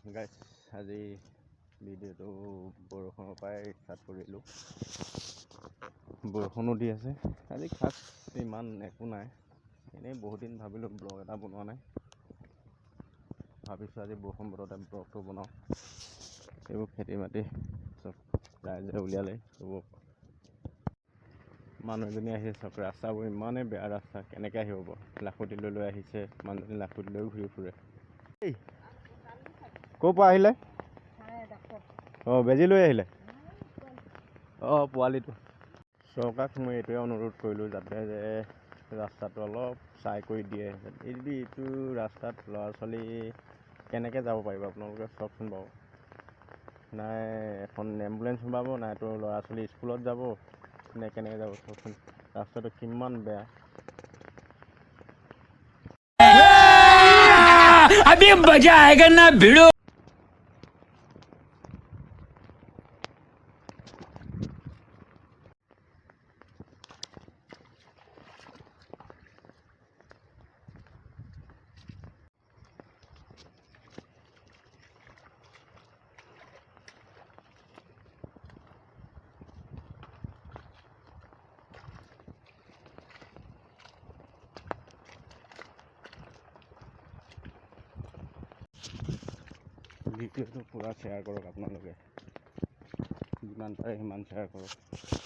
গাইছ আজি ভিডিঅ'টো বৰষুণৰ পৰাই ষ্টাৰ্ট কৰিলোঁ। বৰষুণো দি আছে আজি, খাছ ইমান একো নাই। এনেই বহুত দিন ভাবিলোঁ ব্লগ এটা বনোৱা নাই, ভাবিছোঁ আজি বৰষুণ বতৰতে ব্লগটো বনাওঁ। এইবোৰ খেতি মাটি চব ৰাইজে উলিয়ালে। চব মানুহ এজনী আহিছে, চব ৰাস্তাবোৰ ইমানেই বেয়া ৰাস্তা, কেনেকৈ আহিব বাৰু। লাখুটি লৈ আহিছে মানুহজনী, লাখুটি লৈ ঘূৰি ফুৰে। ক'ৰ পৰা আহিলে? অঁ, বেজী লৈ আহিলে। অঁ, পোৱালিটো। চৰকাৰক মই এইটোৱে অনুৰোধ কৰিলোঁ যাতে যে ৰাস্তাটো অলপ চাই কৰি দিয়ে। যদি এইটো ৰাস্তাত ল'ৰা ছোৱালী কেনেকৈ যাব পাৰিব আপোনালোকে চাওকচোন বাৰু। নাই এখন এম্বুলেঞ্চ সোমাব, নাইতো ল'ৰা ছোৱালী স্কুলত যাব, নে কেনেকৈ যাব চাওকচোন। ৰাস্তাটো কিমান বেয়া। अभी मजा आएगा ना भिड़ो। ভিডিঅ'টো পূৰা শ্বেয়াৰ কৰক আপোনালোকে, যিমান পাৰে সিমান শ্বেয়াৰ কৰক।